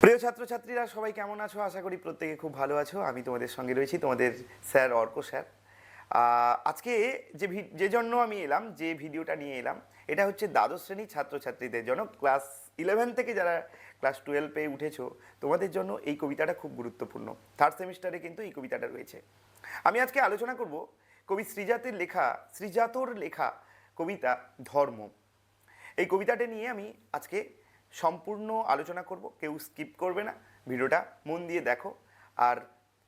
প্রিয় ছাত্রছাত্রীরা সবাই কেমন আছো? আশা করি প্রত্যেকে খুব ভালো আছো। আমি তোমাদের সঙ্গে রয়েছি, তোমাদের স্যার অর্ক স্যার। আজকে যে জন্য আমি এলাম, যে ভিডিওটা নিয়ে এলাম, এটা হচ্ছে দ্বাদশ শ্রেণীর ছাত্রছাত্রীদের জন্য। ক্লাস 11 থেকে যারা ক্লাস 12-এ উঠেছো, তোমাদের জন্য এই কবিতাটা খুব গুরুত্বপূর্ণ। থার্ড সেমিস্টারে কিন্তু এই কবিতাটা রয়েছে। আমি আজকে আলোচনা করব কবি শ্রীজাতর লেখা কবিতা ধর্ম। এই কবিতাটা নিয়ে আমি আজকে সম্পূর্ণ আলোচনা করব। কেউ স্কিপ করবে না, ভিডিওটা মন দিয়ে দেখো, আর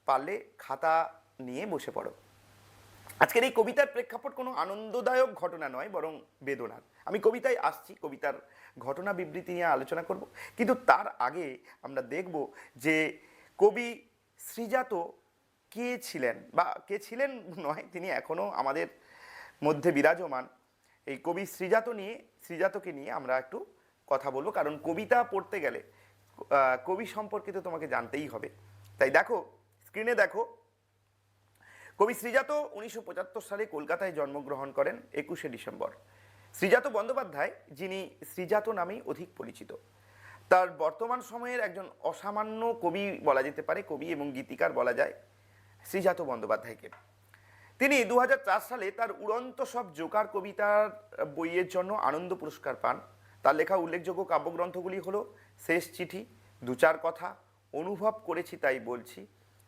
পারলে খাতা নিয়ে বসে পড়ো। আজকের এই কবিতার প্রেক্ষাপট কোনো আনন্দদায়ক ঘটনা নয়, বরং বেদনার। আমি কবিতায় আসছি, কবিতার ঘটনা বিবৃতি নিয়ে আলোচনা করব, কিন্তু তার আগে আমরা দেখব যে কবি শ্রীজাত কে ছিলেন, বা কে ছিলেন নয়, তিনি এখনও আমাদের মধ্যে বিরাজমান। এই কবি শ্রীজাতকে নিয়ে আমরা একটু কথা বলবো, কারণ কবিতা পড়তে গেলে কবি সম্পর্কে তো তোমাকে জানতেই হবে। তাই দেখো, স্ক্রিনে দেখো, কবি শ্রীজাত 1975 সালে কলকাতায় জন্মগ্রহণ করেন 21শে ডিসেম্বর। শ্রীজাত বন্দ্যোপাধ্যায়, যিনি শ্রীজাত নামেই অধিক পরিচিত, তার বর্তমান সময়ের একজন অসামান্য কবি বলা যেতে পারে, কবি এবং গীতিকার বলা যায় শ্রীজাত বন্দ্যোপাধ্যায়কে। তিনি 2004 সালে তার উড়ন্ত সব জোকার কবিতার বইয়ের জন্য আনন্দ পুরস্কার পান। তার লেখা উল্লেখযোগ্য কাব্যগ্রন্থগুলি হলো শেষ চিঠি, দু চার কথা, অনুভব করেছি তাই বলছি,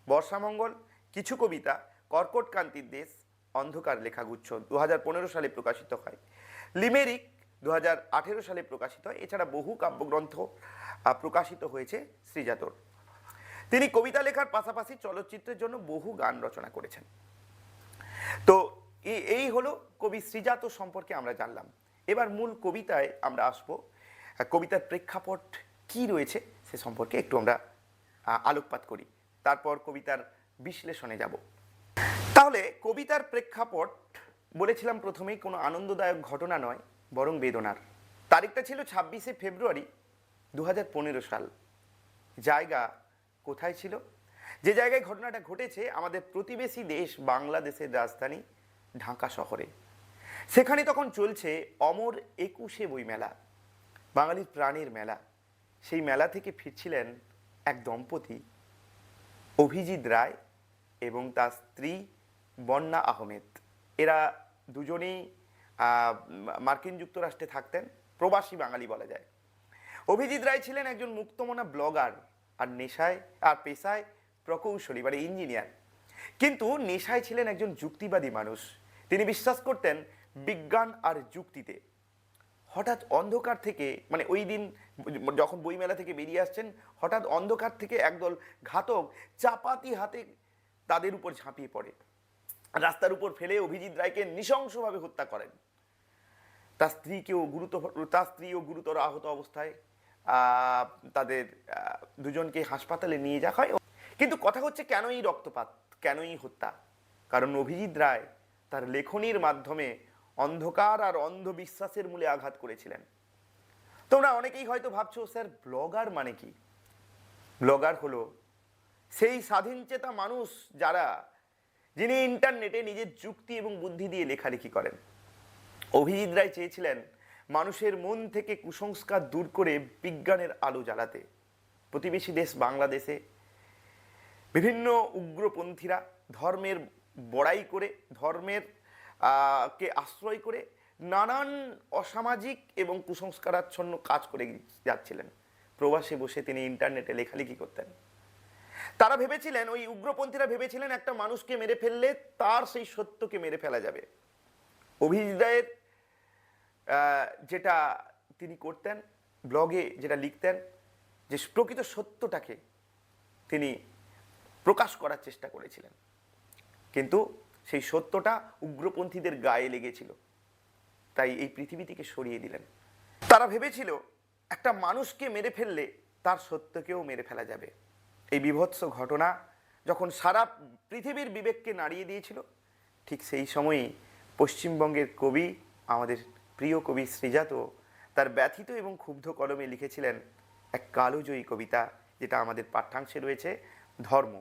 বর্ষামঙ্গল, কিছু কবিতা, কর্কটকান্তির দেশ, অন্ধকার লেখাগুচ্ছ 2015 সালে প্রকাশিত হয়, লিমেরিক 2018 সালে প্রকাশিত হয়। এছাড়া বহু কাব্যগ্রন্থ প্রকাশিত হয়েছে শ্রীজাতর। তিনি কবিতা লেখার পাশাপাশি চলচ্চিত্রের জন্য বহু গান রচনা করেছেন। তো এই হলো কবি শ্রীজাত সম্পর্কে আমরা জানলাম। এবার মূল কবিতায় আমরা আসবো। কবিতার প্রেক্ষাপট কি রয়েছে সে সম্পর্কে একটু আমরা আলোকপাত করি, তারপর কবিতার বিশ্লেষণে যাব। তাহলে কবিতার প্রেক্ষাপট বলেছিলাম প্রথমেই, কোনো আনন্দদায়ক ঘটনা নয়, বরং বেদনার। তারিখটা ছিল 26শে ফেব্রুয়ারি 2015 সাল। জায়গা কোথায় ছিল? যে জায়গায় ঘটনাটা ঘটেছে আমাদের প্রতিবেশী দেশ বাংলাদেশের রাজধানী ঢাকা শহরে। সেখানে তখন চলছে অমর 21শে বইমেলা, বাঙালির প্রাণের মেলা। সেই মেলা থেকে ফিরছিলেন এক দম্পতি, অভিজিৎ রায় এবং তার স্ত্রী বন্যা আহমেদ। এরা দুজনেই মার্কিন যুক্তরাষ্ট্রে থাকতেন, প্রবাসী বাঙালি বলা যায়। অভিজিৎ রায় ছিলেন একজন মুক্তমনা ব্লগার, আর পেশায় প্রকৌশলী, মানে ইঞ্জিনিয়ার। কিন্তু নেশায় ছিলেন একজন যুক্তিবাদী মানুষ। তিনি বিশ্বাস করতেন বিজ্ঞান আর যুক্তিতে। হঠাৎ অন্ধকার থেকে, মানে ওই দিন যখন বইমেলা থেকে বেরিয়ে আসছেন, হঠাৎ অন্ধকার থেকে একদল ঘাতক চাপাতি হাতে তাদের উপর ঝাঁপিয়ে পড়ে, রাস্তার উপর ফেলে অভিজিৎ রায়কে নৃশংসভাবে হত্যা করেন। তার স্ত্রীও গুরুতর আহত অবস্থায়। তাদের দুজনকে হাসপাতালে নিয়ে যাওয়া হয়। কিন্তু কথা হচ্ছে, কেন এই রক্তপাত, কেন এই হত্যা? কারণ অভিজিৎ রায় তার লেখনীর মাধ্যমে অন্ধকার আর অন্ধবিশ্বাসের মূলে আঘাত করেছিলেন। তোমরা অনেকেই হয়তো ভাবছো, স্যার ব্লগার মানে কি? ব্লগার হলো সেই স্বাধীনচেতা মানুষ যিনি ইন্টারনেটে নিজের যুক্তি এবং বুদ্ধি দিয়ে লেখালেখি করেন। অভিজিৎ রায় চেয়েছিলেন মানুষের মন থেকে কুসংস্কার দূর করে বিজ্ঞানের আলো জ্বালাতে। প্রতিবেশী দেশ বাংলাদেশে বিভিন্ন উগ্রপন্থীরা ধর্মের বড়াই করে, কে আশ্রয় করে নানান অসামাজিক এবং কুসংস্কারাচ্ছন্ন কাজ করে যাচ্ছিলেন। প্রবাসে বসে তিনি ইন্টারনেটে লেখালেখি করতেন। তারা ভেবেছিলেন, ওই উগ্রপন্থীরা ভেবেছিলেন, একটা মানুষকে মেরে ফেললে তার সেই সত্যকে মেরে ফেলা যাবে। অভিজিৎ রায়ের যেটা তিনি করতেন, ব্লগে যেটা লিখতেন, যে প্রকৃত সত্যটাকে তিনি প্রকাশ করার চেষ্টা করেছিলেন। কিন্তু সেই সত্যটা উগ্রপন্থীদের গায়ে লেগেছিল, তাই এই পৃথিবী থেকে সরিয়ে দিলেন। তারা ভেবেছিল একটা মানুষকে মেরে ফেললে তার সত্যকেও মেরে ফেলা যাবে। এই বীভৎস ঘটনা যখন সারা পৃথিবীর বিবেককে নাড়িয়ে দিয়েছিল, ঠিক সেই সময়ই পশ্চিমবঙ্গের কবি, আমাদের প্রিয় কবি শ্রীজাত, তার ব্যথিত এবং ক্ষুব্ধ কলমে লিখেছিলেন এক কালোজয়ী কবিতা, যেটা আমাদের পাঠ্যাংশে রয়েছে, ধর্ম।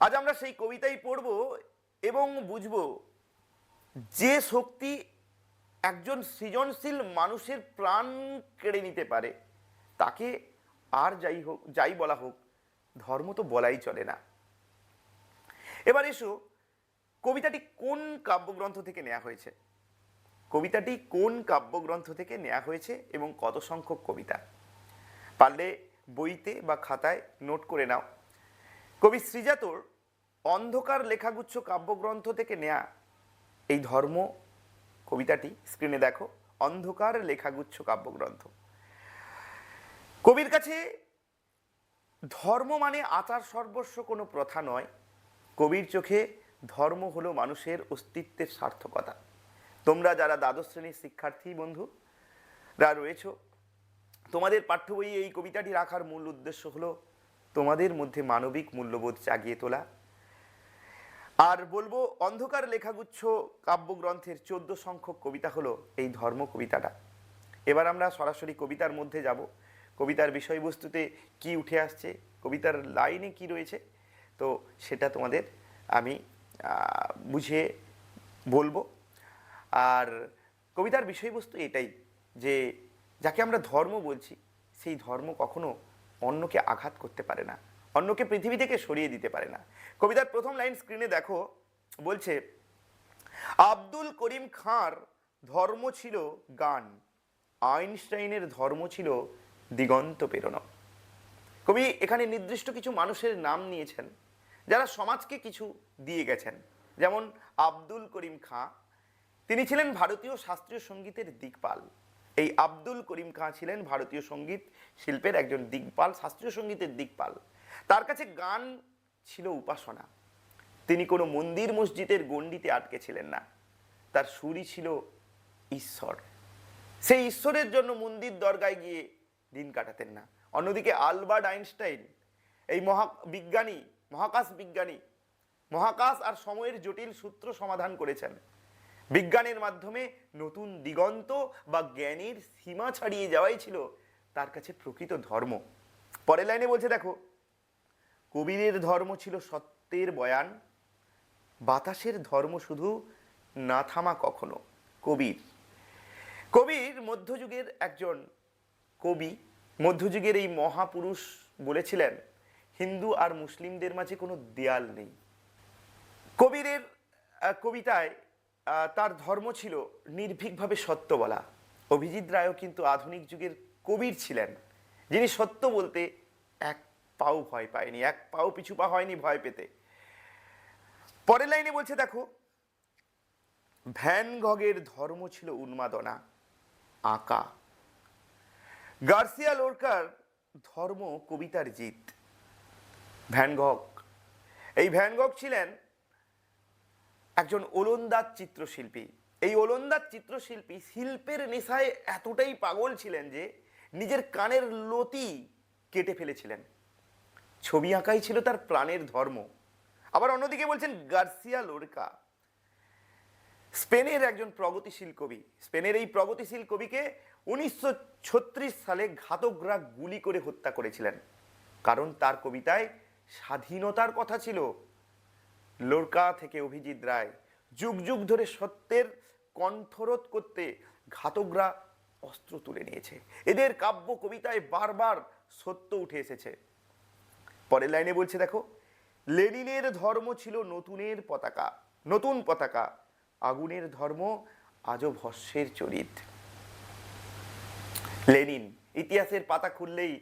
আজ আমরা সেই কবিতাই পড়ব এবং বুঝব যে শক্তি একজন সৃজনশীল মানুষের প্রাণ কেড়ে নিতে পারে, তাকে আর যাই হোক, যাই বলা হোক, ধর্ম তো বলাই চলে না। এবার এসো, কবিতাটি কোন কাব্যগ্রন্থ থেকে নেওয়া হয়েছে? কবিতাটি কোন কাব্যগ্রন্থ থেকে নেওয়া হয়েছে এবং কত সংখ্যক কবিতা? পারলে বইতে বা খাতায় নোট করে নাও। কবি শ্রীজাতর অন্ধকার লেখাগুচ্ছ কাব্যগ্রন্থ থেকে নেয়া এই ধর্ম কবিতাটি, স্ক্রিনে দেখো, অন্ধকার লেখাগুচ্ছ কাব্যগ্রন্থ। কবির কাছে ধর্ম মানে আচার সর্বস্ব কোনো প্রথা নয়। কবির চোখে ধর্ম হলো মানুষের অস্তিত্বের সার্থকতা। তোমরা যারা দ্বাদশ শ্রেণীর শিক্ষার্থী বন্ধুরা রয়েছো, তোমাদের পাঠ্য বইয়ে এই কবিতাটি রাখার মূল উদ্দেশ্য হলো তোমাদের মধ্যে মানবিক মূল্যবোধ জাগিয়ে তোলা। আর বলবো, অন্ধকার লেখাগুচ্ছ কাব্যগ্রন্থের 14 সংখ্যক কবিতা হলো এই ধর্ম কবিতাটা। এবার আমরা সরাসরি কবিতার মধ্যে যাব। কবিতার বিষয়বস্তুতে কি উঠে আসছে, কবিতার লাইনে কি রয়েছে, তো সেটা তোমাদের আমি বুঝিয়ে বলবো। আর কবিতার বিষয়বস্তু এটাই যে যাকে আমরা ধর্ম বলছি, সেই ধর্ম কখনো অন্যকে আঘাত করতে পারে না, অন্যকে পৃথিবী থেকে সরিয়ে দিতে পারে না। কবিতার প্রথম লাইন স্ক্রিনে দেখো, বলছে, আব্দুল করিম খাঁর ধর্ম ছিল গান, আইনস্টাইনের ধর্ম ছিল দিগন্ত প্রেরণা। কবি এখানে নির্দিষ্ট কিছু মানুষের নাম নিয়েছেন যারা সমাজকে কিছু দিয়ে গেছেন। যেমন আব্দুল করিম খাঁ, তিনি ছিলেন ভারতীয় শাস্ত্রীয় সঙ্গীতের দিকপাল। এই আব্দুল করিম খাঁ ছিলেন ভারতীয় সঙ্গীত শিল্পের একজন দিকপাল, শাস্ত্রীয় সঙ্গীতের দিকপাল। তার কাছে গান ছিল উপাসনা। তিনি কোনো মন্দির মসজিদের গণ্ডিতে আটকে ছিলেন না, তার সুরই ছিল ঈশ্বর। সেই ঈশ্বরের জন্য মন্দির দরগায় গিয়ে দিন কাটাতেন না। অন্যদিকে আলবার্ট আইনস্টাইন, এই বিজ্ঞানী, মহাকাশ বিজ্ঞানী, মহাকাশ আর সময়ের জটিল সূত্র সমাধান করেছেন। বিজ্ঞানের মাধ্যমে নতুন দিগন্ত বা জ্ঞানের সীমা ছাড়িয়ে যাওয়াই ছিল তার কাছে প্রকৃত ধর্ম। পরের লাইনে বলছে দেখো, কবিরের ধর্ম ছিল সত্যের বয়ান, বাতাসের ধর্ম শুধু না থামা কখনো। কবির মধ্যযুগের একজন কবি, মধ্যযুগের এই মহাপুরুষ বলেছিলেন, হিন্দু আর মুসলিমদের মাঝে কোনো দেয়াল নেই। কবিরের কবিতায় তার ধর্ম ছিল নির্ভীকভাবে সত্য বলা। অভিজিৎ রায়ও কিন্তু আধুনিক যুগের কবির ছিলেন, যিনি সত্য বলতে এক পাও ভয় পায়নি, এক পাও পিছু পা হয়নি ভয় পেতে। পরের লাইনে বলছে দেখো, ভ্যান গগের ধর্ম ছিল উন্মাদনা, আঁকা। গার্সিয়া লোরকার ধর্ম কবিতার জিত। ভ্যান গগ, এই ভ্যান গগ ছিলেন একজন ওলন্দাজ চিত্রশিল্পী। এই ওলন্দাজ চিত্রশিল্পী শিল্পের নেশায় এতটাই পাগল ছিলেন যে নিজের কানের লতি কেটে ফেলেছিলেন। ছবি আঁকাই ছিল তার প্রাণের ধর্ম। আবার অন্যদিকে বলছেন গার্সিয়া লোরকা, স্পেনের একজন প্রগতিশীল কবি। স্পেনের এই প্রগতিশীল কবিকে 1936 সালে ঘাতকরা গুলি করে হত্যা করেছিলেন, কারণ তার কবিতায় স্বাধীনতার কথা ছিল। লোরকা থেকে অভিজিৎ রায় যুগ যুগ ধরে সত্যের কণ্ঠরোধ করতে ঘাতকরা অস্ত্র তুলে নিয়েছে। এদের কাব্য কবিতায় বারবার সত্য উঠে এসেছে। পরের লাইনে বলছে দেখো, লেনিনের ধর্ম ছিল নতুনের পতাকা, নতুন পতাকা, আগুনের ধর্ম আজও ভস্মের চরিত। লেনিন, ইতিহাসের পাতা খুললেই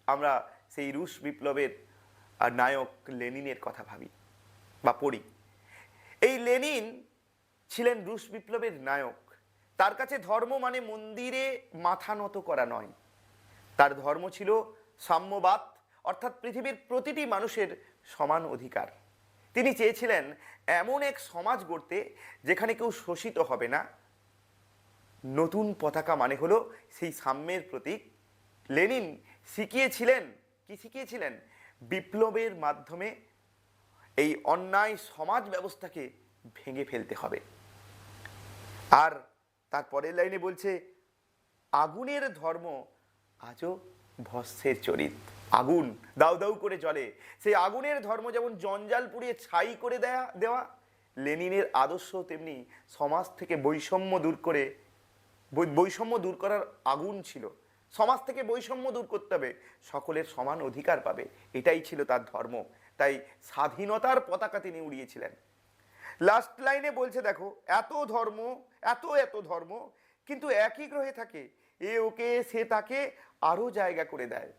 আমরা সেই রুশ বিপ্লবের নায়ক লেনিনের কথা ভাবি বা পড়ি। এই লেনিন ছিলেন রুশ বিপ্লবের নায়ক। তার কাছে ধর্ম মানে মন্দিরে মাথা নত করা নয়, তার ধর্ম ছিল সাম্যবাদ, অর্থাৎ পৃথিবীর প্রতিটি মানুষের সমান অধিকার। তিনি চেয়েছিলেন এমন এক সমাজ গড়তে যেখানে কেউ শোষিত হবে না। নতুন পতাকা মানে হলো সেই সাম্যের প্রতীক। লেনিন শিখিয়েছিলেন, কি শিখিয়েছিলেন? বিপ্লবের মাধ্যমে এই অন্যায় সমাজ ব্যবস্থাকে ভেঙে ফেলতে হবে। আর তার পরের লাইনে বলছে, আগুনের ধর্ম আজও ভস্মের চরিত। আগুন দাউ দাউ করে জ্বলে, সেই আগুনের ধর্ম যেমন জঞ্জাল পুড়িয়ে ছাই করে দেওয়া, লেনিনের আদর্শ তেমনি সমাজ থেকে বৈষম্য দূর করার আগুন ছিল। সমাজ থেকে বৈষম্য দূর করতে হবে, সকলের সমান অধিকার পাবে, এটাই ছিল তার ধর্ম। তাই স্বাধীনতার পতাকা তিনি উড়িয়েছিলেন। লাস্ট লাইনে বলছে দেখো, এত ধর্ম, এত এত ধর্ম, কিন্তু একই গ্রহে থাকে, এ ওকে সে তাকে আরো জায়গা করে দেয়।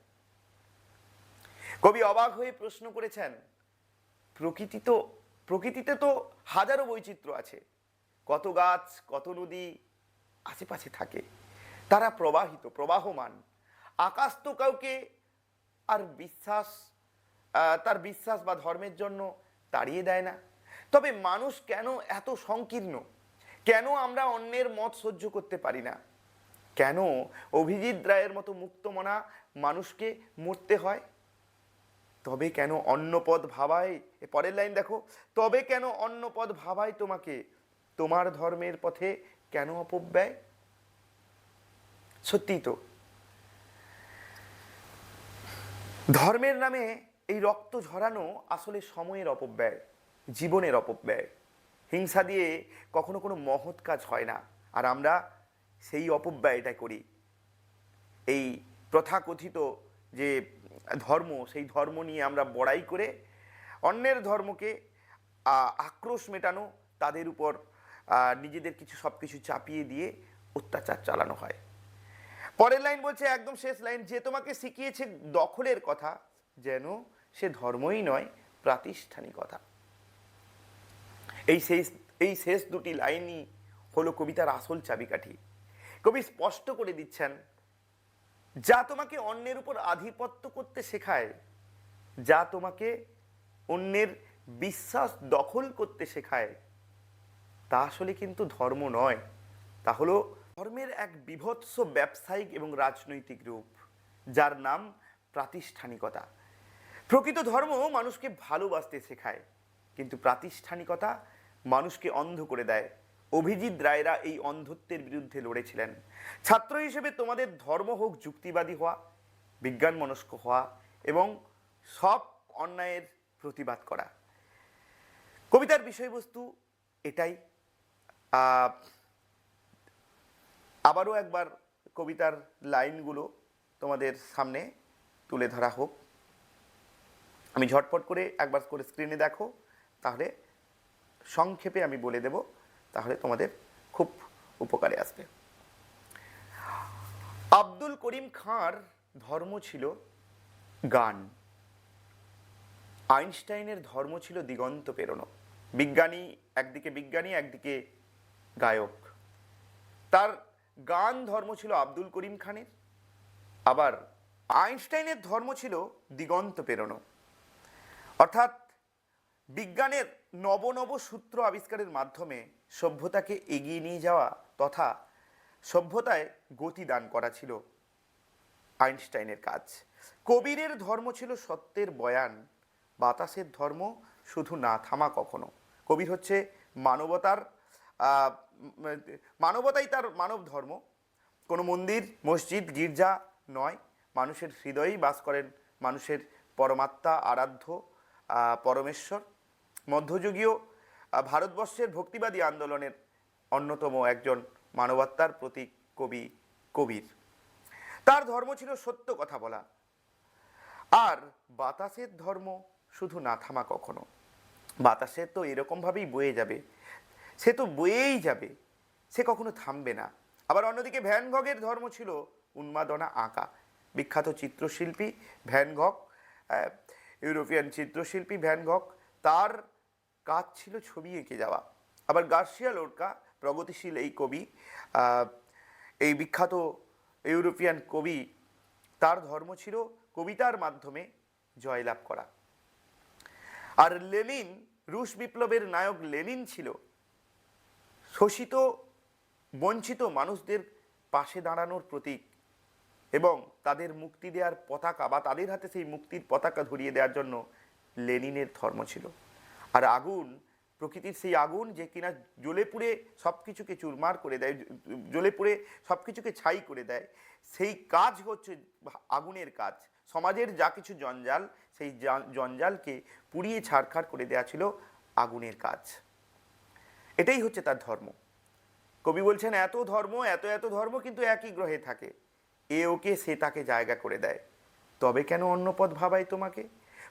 কবি অবাক হয়ে প্রশ্ন করেছেন, প্রকৃতিতে তো হাজারো বৈচিত্র্য আছে, কত গাছ কত নদী আশেপাশে থাকে, তারা প্রবাহিত প্রবাহমান, আকাশ তো কাউকে আর তার বিশ্বাস বা ধর্মের জন্য তাড়িয়ে দেয় না। তবে মানুষ কেন এত সংকীর্ণ? কেন আমরা অন্যের মত সহ্য করতে পারি না? কেন অভিজিৎ রায়ের মতো মুক্তমনা মানুষকে মরতে হয়? তবে কেন অন্নপদ ভাবায়, পরের লাইন দেখো, তবে কেন অন্নপদ ভাবায় তোমাকে, তোমার ধর্মের পথে কেন অপব্যয়? সত্যি তো, ধর্মের নামে এই রক্ত ঝরানো আসলে সময়ের অপব্যয়, জীবনের অপব্যয়। হিংসা দিয়ে কখনো কোনো মহৎ কাজ হয় না, আর আমরা সেই অপব্যয়টা করি। এই প্রথাকথিত যে ধর্ম, সেই ধর্ম নিয়ে আমরা বড়াই করে অন্যের ধর্মকে আক্রোশ মেটানো, তাদের উপর নিজেদের সব কিছু চাপিয়ে দিয়ে অত্যাচার চালানো হয়। পরের লাইন বলছে, একদম শেষ লাইন, যে তোমাকে শিখিয়েছে দখলের কথা, যেন সে ধর্মই নয় প্রাতিষ্ঠানিকতা। এই শেষ দুটি লাইনই হলো কবিতার আসল চাবিকাঠি। কবি স্পষ্ট করে দিচ্ছেন, যা তোমাকে অন্যের উপর আধিপত্য করতে শেখায়, যা তোমাকে অন্যের বিশ্বাস দখল করতে শেখায়, তা আসলে কিন্তু ধর্ম নয়, তা হলো ধর্মের এক বিভৎস ব্যবসায়িক এবং রাজনৈতিক রূপ, যার নাম প্রাতিষ্ঠানিকতা। প্রকৃত ধর্ম মানুষকে ভালোবাসতে শেখায়, কিন্তু প্রাতিষ্ঠানিকতা মানুষকে অন্ধ করে দেয়। অভিজিৎ রায়রা এই অন্ধত্বের বিরুদ্ধে লড়েছিলেন। ছাত্র হিসেবে তোমাদের ধর্ম হোক যুক্তিবাদী হওয়া, বিজ্ঞান মনস্ক হওয়া এবং সব অন্যায়ের প্রতিবাদ করা। কবিতার বিষয়বস্তু এটাই। আবারও একবার কবিতার লাইনগুলো তোমাদের সামনে তুলে ধরা হোক। আমি ঝটপট করে একবার করে স্ক্রিনে দেখো, তাহলে সংক্ষেপে আমি বলে দেব, তাহলে তোমাদের খুব উপকারে আসবে। আব্দুল করিম খাঁর ধর্ম ছিল গান, আইনস্টাইনের ধর্ম ছিল দিগন্ত পেরোনো। বিজ্ঞানী একদিকে গায়ক, তার গান ধর্ম ছিল আব্দুল করিম খানের, আবার আইনস্টাইনের ধর্ম ছিল দিগন্ত পেরোনো, অর্থাৎ বিজ্ঞানের নব নব সূত্র আবিষ্কারের মাধ্যমে সভ্যতাকে এগিয়ে নিয়ে যাওয়া তথা সভ্যতায় গতি দান করা ছিল আইনস্টাইনের কাজ। কবিরের ধর্ম ছিল সত্যের বয়ান, বাতাসের ধর্ম শুধু না থামা কখনো। কবির হচ্ছে মানবতাই তার মানব ধর্ম, কোনো মন্দির মসজিদ গির্জা নয়, মানুষের হৃদয়েই বাস করেন মানুষের পরমাত্মা, আরাধ্য পরমেশ্বর। মধ্যযুগীয় ভারতবর্ষের ভক্তিবাদী আন্দোলনের অন্যতম একজন মানবাত্মার প্রতীক কবির। তার ধর্ম ছিল সত্য কথা বলা। আর বাতাসের ধর্ম শুধু না থামা কখনো। বাতাসে তো এরকমভাবেই বয়ে যাবে, সে তো বয়েই যাবে, সে কখনো থামবে না। আবার অন্যদিকে ভ্যান গগের ধর্ম ছিল উন্মাদনা আঁকা। বিখ্যাত চিত্রশিল্পী ভ্যান গগ, ইউরোপিয়ান চিত্রশিল্পী ভ্যান গগ, তার কাজ ছিল ছবি এঁকে যাওয়া। আবার গার্সিয়া লোরকা, প্রগতিশীল এই কবি, এই বিখ্যাত ইউরোপিয়ান কবি, তার ধর্ম ছিল কবিতার মাধ্যমে জয়লাভ করা। আর লেনিন, রুশ বিপ্লবের নায়ক লেনিন ছিল শোষিত বঞ্চিত মানুষদের পাশে দাঁড়ানোর প্রতীক এবং তাদের মুক্তি দেওয়ার পতাকা বা তাদের হাতে সেই মুক্তির পতাকা ধরিয়ে দেওয়ার জন্য লেনিনের ধর্ম ছিল। আর আগুন, প্রকৃতির সেই আগুন যে কিনা জ্বলে পুড়ে সব কিছুকে চুরমার করে দেয়, জ্বলে পুড়ে সব কিছুকে ছাই করে দেয়, সেই কাজ হচ্ছে আগুনের কাজ। সমাজের যা কিছু জঞ্জাল, সেই জঞ্জালকে পুড়িয়ে ছারখার করে দেওয়া ছিল আগুনের কাজ। এটাই হচ্ছে তার ধর্ম। কবি বলছেন, এত ধর্ম, এত এত ধর্ম, কিন্তু একই গ্রহে থাকে, এ ওকে সে তাকে জায়গা করে দেয়। তবে কেন অন্য পথ ভাবায় তোমাকে?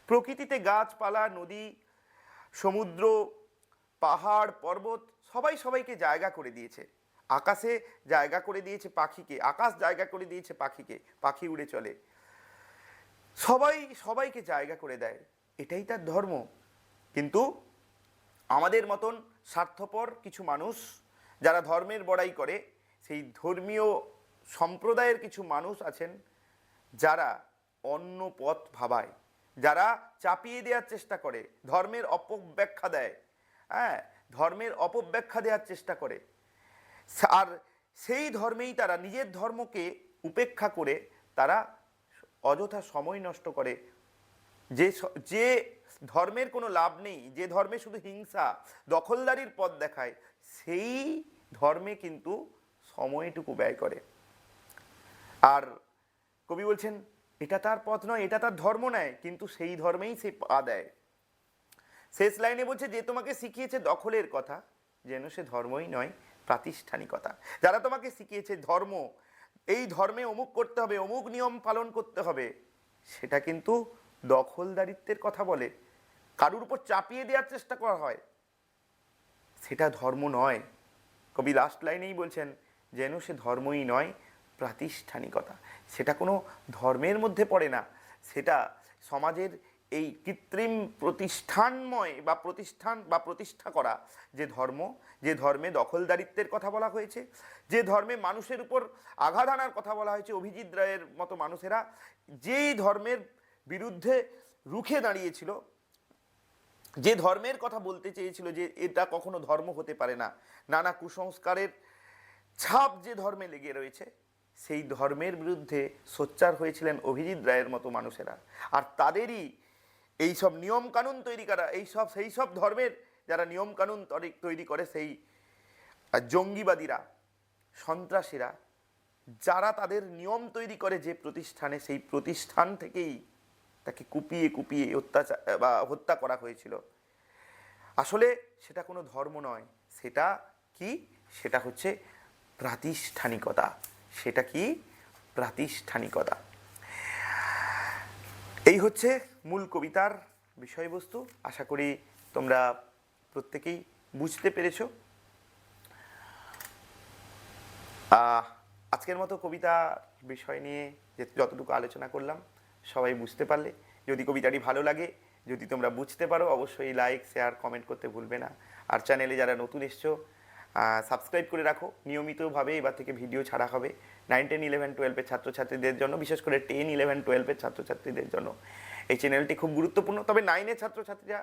প্রকৃতিতে গাছপালা, নদী, সমুদ্র, পাহাড়, পর্বত সবাই সবাইকে জায়গা করে দিয়েছে। আকাশে জায়গা করে দিয়েছে পাখিকে, আকাশ জায়গা করে দিয়েছে পাখিকে, পাখি উড়ে চলে। সবাই সবাইকে জায়গা করে দেয়, এটাই তার ধর্ম। কিন্তু আমাদের মতন স্বার্থপর কিছু মানুষ যারা ধর্মের বড়াই করে, সেই ধর্মীয় সম্প্রদায়ের কিছু মানুষ আছেন যারা অন্য পথ ভাবায়, যারা চাপিয়ে দেওয়ার চেষ্টা করে, ধর্মের অপব্যাখ্যা দেয়। হ্যাঁ, ধর্মের অপব্যাখ্যা দেওয়ার চেষ্টা করে। আর সেই ধর্মেই তারা নিজের ধর্মকে উপেক্ষা করে তারা অযথা সময় নষ্ট করে। যে যে ধর্মের কোনো লাভ নেই, যে ধর্মে শুধু হিংসা দখলদারির পথ দেখায়, সেই ধর্মে কিন্তু সময়টুকু ব্যয় করে। আর কবি বলছেন এটা তার পথ নয়, এটা তার ধর্ম নয়, কিন্তু সেই ধর্মেই সে পা দেয়। শেষ লাইনে বলছে যে তোমাকে শিখিয়েছে দখলের কথা, যেন সে ধর্মই নয় প্রাতিষ্ঠানিকতা। যারা তোমাকে শিখিয়েছে ধর্ম, এই ধর্মে অমুক করতে হবে, অমুক নিয়ম পালন করতে হবে, সেটা কিন্তু দখলদারিত্বের কথা বলে, কারুর উপর চাপিয়ে দেওয়ার চেষ্টা করা হয়, সেটা ধর্ম নয়। কবি লাস্ট লাইনেই বলছেন যেন সে ধর্মই নয় প্রাতিষ্ঠানিকতা। সেটা কোনো ধর্মের মধ্যে পড়ে না, সেটা সমাজের এই কৃত্রিম প্রতিষ্ঠানময় বা প্রতিষ্ঠান বা প্রতিষ্ঠা করা যে ধর্ম, যে ধর্মে দখলদারিত্বের কথা বলা হয়েছে, যে ধর্মে মানুষের উপর আঘাত আনার কথা বলা হয়েছে, অভিজিৎ রায়ের মতো মানুষেরা যেই ধর্মের বিরুদ্ধে রুখে দাঁড়িয়েছিল, যে ধর্মের কথা বলতে চেয়েছিল যে এটা কখনো ধর্ম হতে পারে না, নানা কুসংস্কারের ছাপ যে ধর্মে লেগে রয়েছে, সেই ধর্মের বিরুদ্ধে সোচ্চার হয়েছিলেন অভিজিৎ রায়ের মতো মানুষেরা। আর তাদেরই এই সব নিয়ম কানুন তৈরি করা, সেই সব ধর্মের যারা নিয়ম কানুন তৈরি করে, সেই জঙ্গিবাদীরা, সন্ত্রাসীরা, যারা তাদের নিয়ম তৈরি করে যে প্রতিষ্ঠানে, সেই প্রতিষ্ঠান থেকেই তাকে কুপিয়ে কুপিয়ে অত্যাচার বা হত্যা করা হয়েছিল। আসলে সেটা কোনো ধর্ম নয়, সেটা কি? সেটা হচ্ছে প্রাতিষ্ঠানিকতা। সেটা কি? প্রাতিষ্ঠানিকতা। এই হচ্ছে মূল কবিতার বিষয়বস্তু। আশা করি তোমরা প্রত্যেকেই বুঝতে পেরেছো। আজকের মতো কবিতা বিষয় নিয়ে যতটুকু আলোচনা করলাম সবাই বুঝতে পারলে। যদি কবিতাটি ভালো লাগে, যদি তোমরা বুঝতে পারো, অবশ্যই লাইক, শেয়ার, কমেন্ট করতে ভুলবে না। আর চ্যানেলে যারা নতুন এসছো সাবস্ক্রাইব করে রাখো। নিয়মিতভাবে এবার থেকে ভিডিও ছাড়া হবে 9, 10, 11, 12-এর ছাত্রছাত্রীদের জন্য, বিশেষ করে 10, 11, 12-এর ছাত্রছাত্রীদের জন্য এই চ্যানেলটি খুব গুরুত্বপূর্ণ। তবে 9-এর ছাত্রছাত্রীরা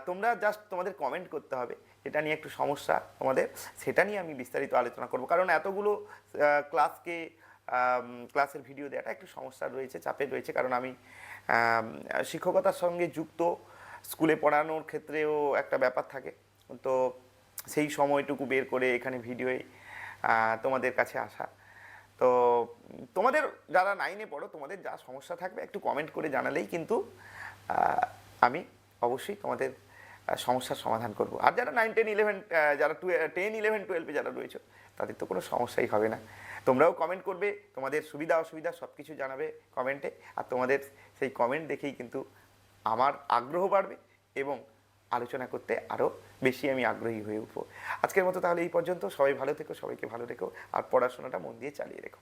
তোমরা জাস্ট তোমাদের কমেন্ট করতে হবে, এটা নিয়ে একটু সমস্যা তোমাদের, সেটা নিয়ে আমি বিস্তারিত আলোচনা করব। কারণ এতগুলো ক্লাসের ভিডিও দেওয়াটা একটু সমস্যা রয়েছে, চাপের রয়েছে। কারণ আমি শিক্ষকতার সঙ্গে যুক্ত, স্কুলে পড়ানোর ক্ষেত্রেও একটা ব্যাপার থাকে, তো সেই সময়টুকু বের করে এখানে ভিডিওয়ে তোমাদের কাছে আসা। তো তোমাদের যারা 9-এ পড়ো, তোমাদের যা সমস্যা থাকবে একটু কমেন্ট করে জানালেই কিন্তু আমি অবশ্যই তোমাদের সমস্যার সমাধান করব। আর যারা 9, 10, 11, যারা 10, 11, 12-এ যারা রয়েছে, তাদের তো কোনো সমস্যাই হবে না। তোমরাও কমেন্ট করবে, তোমাদের সুবিধা অসুবিধা সব কিছু জানাবে কমেন্টে। আর তোমাদের সেই কমেন্ট দেখেই কিন্তু আমার আগ্রহ বাড়বে এবং আলোচনা করতে আরও বেশি আমি আগ্রহী হয়ে উঠবো। আজকের মতো তাহলে এই পর্যন্ত। সবাই ভালো থেকো, সবাইকে ভালো রেখো, আর পড়াশোনাটা মন দিয়ে চালিয়ে রেখো।